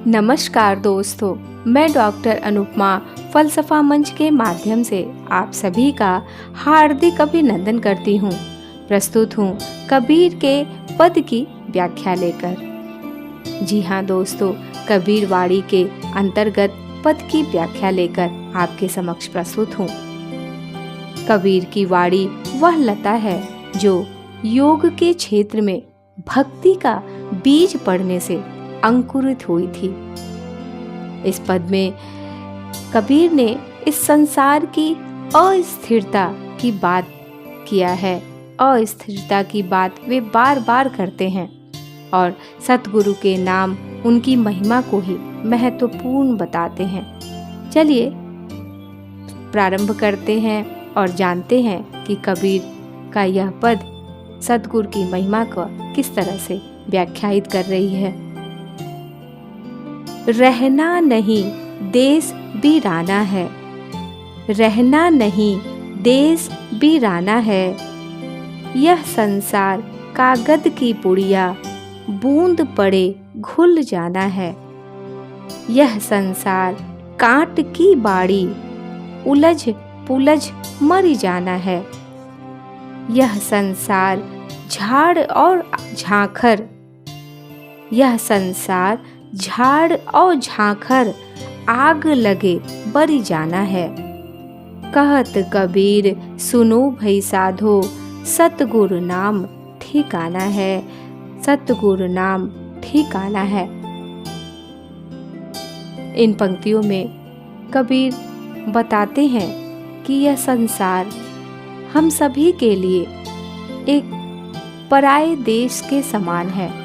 नमस्कार दोस्तों, मैं डॉक्टर अनुपमा फलसफा मंच के माध्यम से आप सभी का हार्दिक अभिनंदन करती हूँ। प्रस्तुत हूँ कबीर के पद की व्याख्या लेकर। जी हाँ दोस्तों, कबीर वाणी के अंतर्गत पद की व्याख्या लेकर आपके समक्ष प्रस्तुत हूँ। कबीर की वाणी वह लता है जो योग के क्षेत्र में भक्ति का बीज पड़ने से अंकुरित हुई थी। इस पद में कबीर ने इस संसार की अस्थिरता की बात किया है। अस्थिरता की बात वे बार बार करते हैं और सतगुरु के नाम उनकी महिमा को ही महत्वपूर्ण बताते हैं। चलिए प्रारंभ करते हैं और जानते हैं कि कबीर का यह पद सतगुरु की महिमा को किस तरह से व्याख्यायित कर रही है। रहना नहीं देश वीराना है, रहना नहीं देश वीराना है। यह संसार कागज की पुड़िया, बूंद पड़े घुल जाना है। यह संसार कांट की बाड़ी, उलझ पुलझ मर जाना है। यह संसार झाड़ और झांखर, यह संसार झाड़ और झांखर आग लगे बरी जाना है। कहत कबीर सुनो भई साधो, सतगुरु नाम ठिकाना है, सतगुरु नाम ठिकाना है। इन पंक्तियों में कबीर बताते हैं कि यह संसार हम सभी के लिए एक पराये देश के समान है।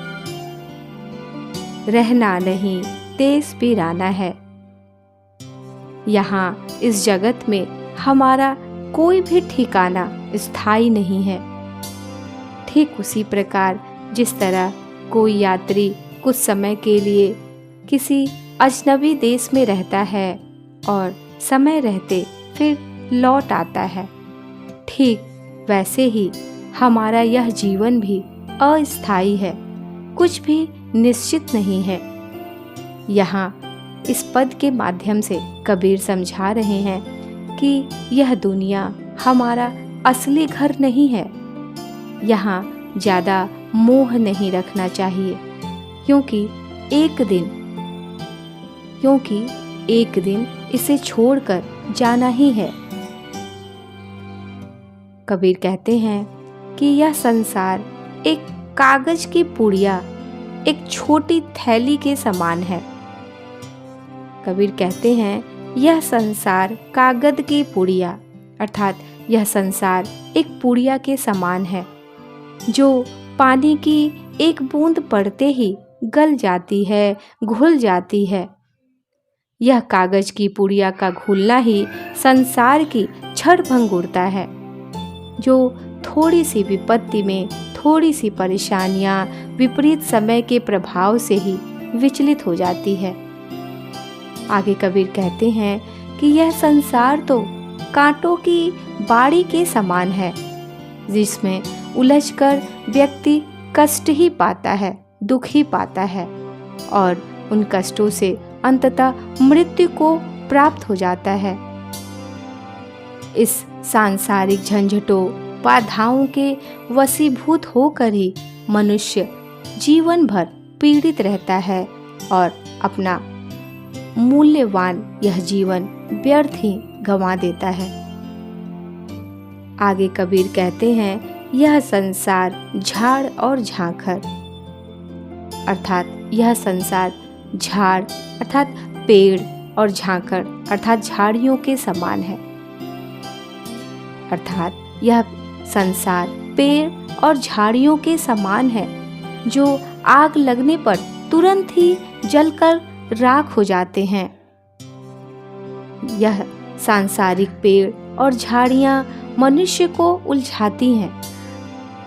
रहना नहीं देश वीराना है। यहाँ इस जगत में हमारा कोई भी ठिकाना स्थायी नहीं है। ठीक उसी प्रकार जिस तरह कोई यात्री कुछ समय के लिए किसी अजनबी देश में रहता है और समय रहते फिर लौट आता है, ठीक वैसे ही हमारा यह जीवन भी अस्थायी है, कुछ भी निश्चित नहीं है। यहाँ इस पद के माध्यम से कबीर समझा रहे हैं कि यह दुनिया हमारा असली घर नहीं है। यहाँ ज़्यादा मोह नहीं रखना चाहिए, क्योंकि एक दिन इसे छोड़कर जाना ही है। कबीर कहते हैं कि यह संसार एक कागज की पुड़िया, एक छोटी थैली के समान है। कबीर कहते हैं यह संसार कागज की पुड़िया, अर्थात यह संसार एक पुड़िया के समान है जो पानी की एक बूंद पड़ते ही गल जाती है, घुल जाती है। यह कागज की पुड़िया का घुलना ही संसार की क्षणभंगुरता है, जो थोड़ी सी विपत्ति में, थोड़ी सी परेशानियां, विपरीत समय के प्रभाव से ही विचलित हो जाती है। आगे कबीर कहते हैं कि यह संसार तो कांटों की बाड़ी के समान है, जिसमें उलझकर व्यक्ति कष्ट ही पाता है, दुख ही पाता है और उन कष्टों से अंततः मृत्यु को प्राप्त हो जाता है। इस सांसारिक झंझटों, बाधाओं के वशीभूत होकर ही मनुष्य जीवन भर पीड़ित रहता है और अपना मूल्यवान यह जीवन व्यर्थ ही गंवा देता है। आगे कबीर कहते हैं यह संसार झाड़ और झांखर, अर्थात यह संसार झाड़ अर्थात पेड़ और झांखर अर्थात झाड़ियों के समान है। अर्थात यह संसार पेड़ और झाड़ियों के समान है जो आग लगने पर तुरंत ही जलकर राख हो जाते हैं। यह सांसारिक पेड़ और झाड़ियां मनुष्य को उलझाती हैं,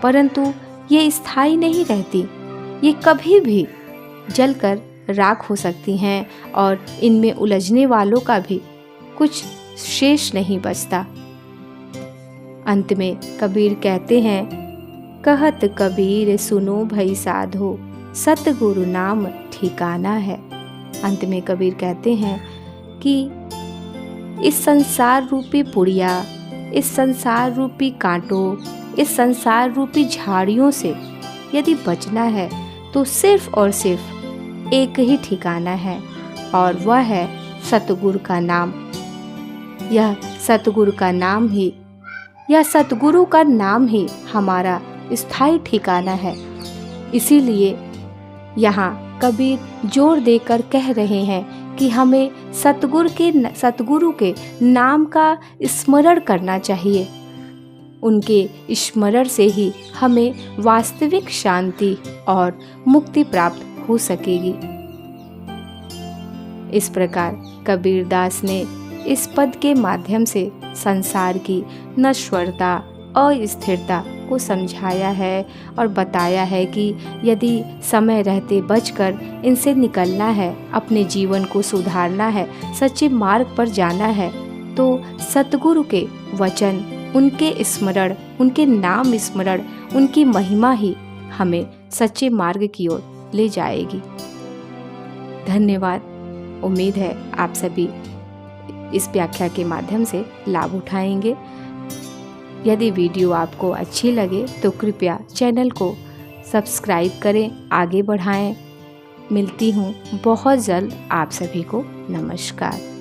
परंतु ये स्थायी नहीं रहती। ये कभी भी जलकर राख हो सकती हैं और इनमें उलझने वालों का भी कुछ शेष नहीं बचता। अंत में कबीर कहते हैं, कहत कबीर सुनो भई साधो, सतगुरु नाम ठिकाना है। अंत में कबीर कहते हैं कि इस संसार रूपी पुड़िया, इस संसार रूपी कांटों, इस संसार रूपी झाड़ियों से यदि बचना है तो सिर्फ और सिर्फ एक ही ठिकाना है, और वह है सतगुरु का नाम। यह सतगुरु का नाम ही, यह सतगुरु का नाम ही हमारा स्थायी ठिकाना है। इसीलिए यहाँ कबीर जोर देकर कह रहे हैं कि हमें सतगुरु के नाम का स्मरण करना चाहिए। उनके स्मरण से ही हमें वास्तविक शांति और मुक्ति प्राप्त हो सकेगी। इस प्रकार कबीरदास ने इस पद के माध्यम से संसार की नश्वरता, अस्थिरता को समझाया है और बताया है कि यदि समय रहते बचकर इनसे निकलना है, अपने जीवन को सुधारना है, सच्चे मार्ग पर जाना है, तो सतगुरु के वचन, उनके स्मरण, उनके नाम स्मरण, उनकी महिमा ही हमें सच्चे मार्ग की ओर ले जाएगी। धन्यवाद। उम्मीद है आप सभी इस व्याख्या के माध्यम से लाभ उठाएंगे। यदि वीडियो आपको अच्छी लगे तो कृपया चैनल को सब्सक्राइब करें, आगे बढ़ाएं। मिलती हूँ बहुत जल्द। आप सभी को नमस्कार।